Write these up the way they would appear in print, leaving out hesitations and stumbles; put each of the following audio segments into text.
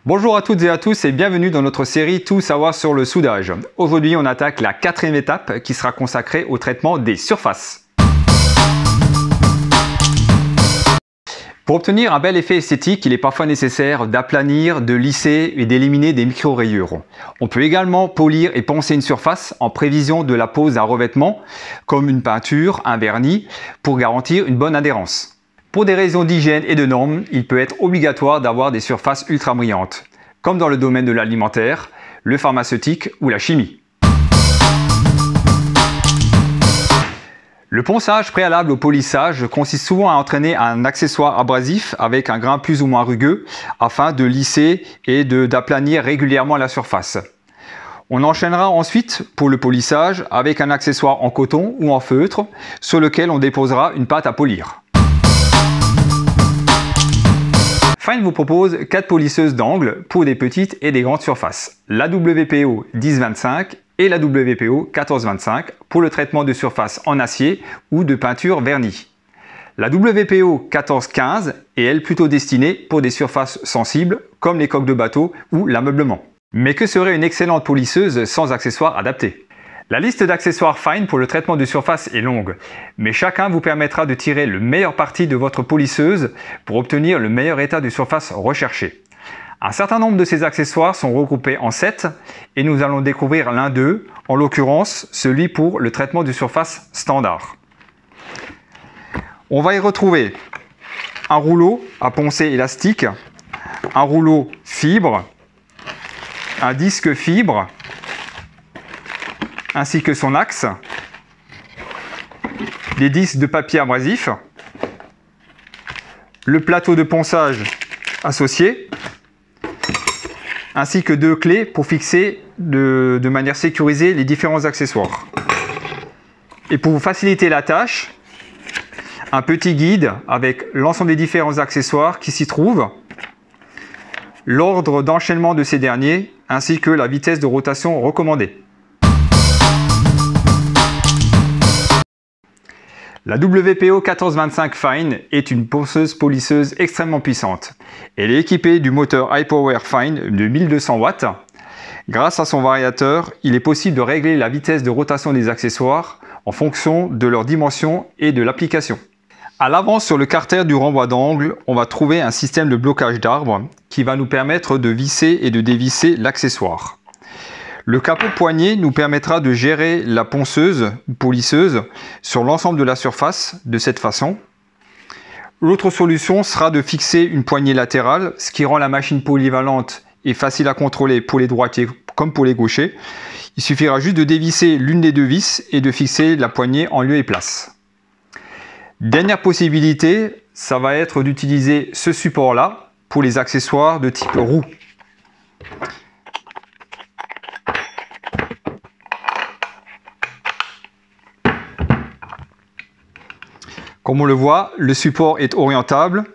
Bonjour à toutes et à tous et bienvenue dans notre série Tout savoir sur le soudage. Aujourd'hui, on attaque la quatrième étape qui sera consacrée au traitement des surfaces. Pour obtenir un bel effet esthétique, il est parfois nécessaire d'aplanir, de lisser et d'éliminer des micro-rayures. On peut également polir et poncer une surface en prévision de la pose d'un revêtement, comme une peinture, un vernis, pour garantir une bonne adhérence. Pour des raisons d'hygiène et de normes, il peut être obligatoire d'avoir des surfaces ultra brillantes, comme dans le domaine de l'alimentaire, le pharmaceutique ou la chimie. Le ponçage préalable au polissage consiste souvent à entraîner un accessoire abrasif avec un grain plus ou moins rugueux afin de lisser et d'aplanir régulièrement la surface. On enchaînera ensuite pour le polissage avec un accessoire en coton ou en feutre sur lequel on déposera une pâte à polir. Fine vous propose 4 polisseuses d'angle pour des petites et des grandes surfaces. La WPO 1025 et la WPO 1425 pour le traitement de surface en acier ou de peinture vernie. La WPO 1415 est elle plutôt destinée pour des surfaces sensibles comme les coques de bateau ou l'ameublement. Mais que serait une excellente polisseuse sans accessoires adaptés? La liste d'accessoires Fine pour le traitement de surface est longue, mais chacun vous permettra de tirer le meilleur parti de votre polisseuse pour obtenir le meilleur état de surface recherché. Un certain nombre de ces accessoires sont regroupés en 7 et nous allons découvrir l'un d'eux, en l'occurrence celui pour le traitement de surface standard. On va y retrouver un rouleau à poncer élastique, un rouleau fibre, un disque fibre, ainsi que son axe, des disques de papier abrasif, le plateau de ponçage associé, ainsi que 2 clés pour fixer de manière sécurisée les différents accessoires. Et pour vous faciliter la tâche, un petit guide avec l'ensemble des différents accessoires qui s'y trouvent, l'ordre d'enchaînement de ces derniers, ainsi que la vitesse de rotation recommandée. La WPO 1425 Fine est une ponceuse polisseuse extrêmement puissante. Elle est équipée du moteur High Power Fine de 1200 watts. Grâce à son variateur, il est possible de régler la vitesse de rotation des accessoires en fonction de leur dimension et de l'application. À l'avant sur le carter du renvoi d'angle, on va trouver un système de blocage d'arbre qui va nous permettre de visser et de dévisser l'accessoire. Le capot poignet nous permettra de gérer la ponceuse ou polisseuse sur l'ensemble de la surface de cette façon. L'autre solution sera de fixer une poignée latérale, ce qui rend la machine polyvalente et facile à contrôler pour les droitiers comme pour les gauchers. Il suffira juste de dévisser l'une des 2 vis et de fixer la poignée en lieu et place. Dernière possibilité, ça va être d'utiliser ce support-là pour les accessoires de type roue. Comme on le voit, le support est orientable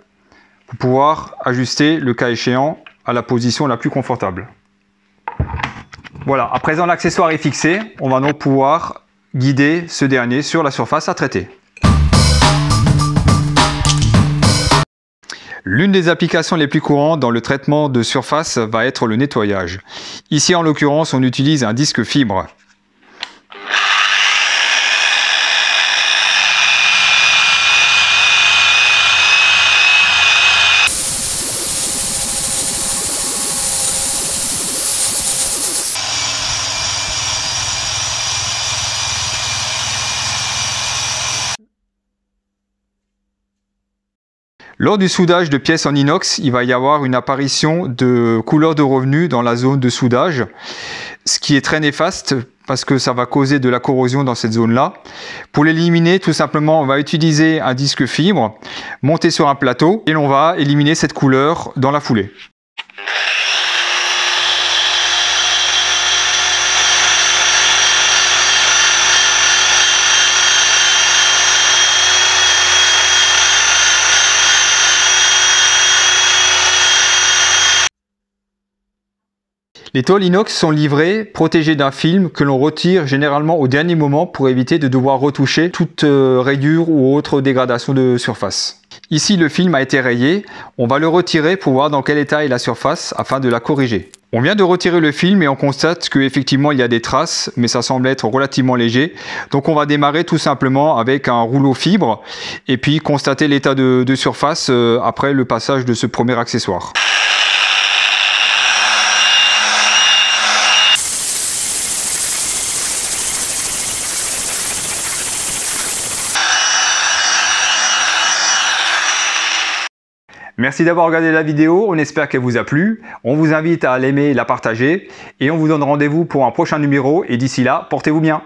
pour pouvoir ajuster le cas échéant à la position la plus confortable. Voilà, à présent l'accessoire est fixé, on va donc pouvoir guider ce dernier sur la surface à traiter. L'une des applications les plus courantes dans le traitement de surface va être le nettoyage. Ici en l'occurrence, on utilise un disque fibre. Lors du soudage de pièces en inox, il va y avoir une apparition de couleurs de revenus dans la zone de soudage, ce qui est très néfaste parce que ça va causer de la corrosion dans cette zone-là. Pour l'éliminer, tout simplement, on va utiliser un disque fibre monté sur un plateau et l'on va éliminer cette couleur dans la foulée. Les tôles inox sont livrées protégées d'un film que l'on retire généralement au dernier moment pour éviter de devoir retoucher toute rayure ou autre dégradation de surface. Ici, le film a été rayé. On va le retirer pour voir dans quel état est la surface afin de la corriger. On vient de retirer le film et on constate qu'effectivement il y a des traces, mais ça semble être relativement léger. Donc on va démarrer tout simplement avec un rouleau fibre et puis constater l'état de surface après le passage de ce premier accessoire. Merci d'avoir regardé la vidéo, on espère qu'elle vous a plu. On vous invite à l'aimer et la partager. Et on vous donne rendez-vous pour un prochain numéro. Et d'ici là, portez-vous bien.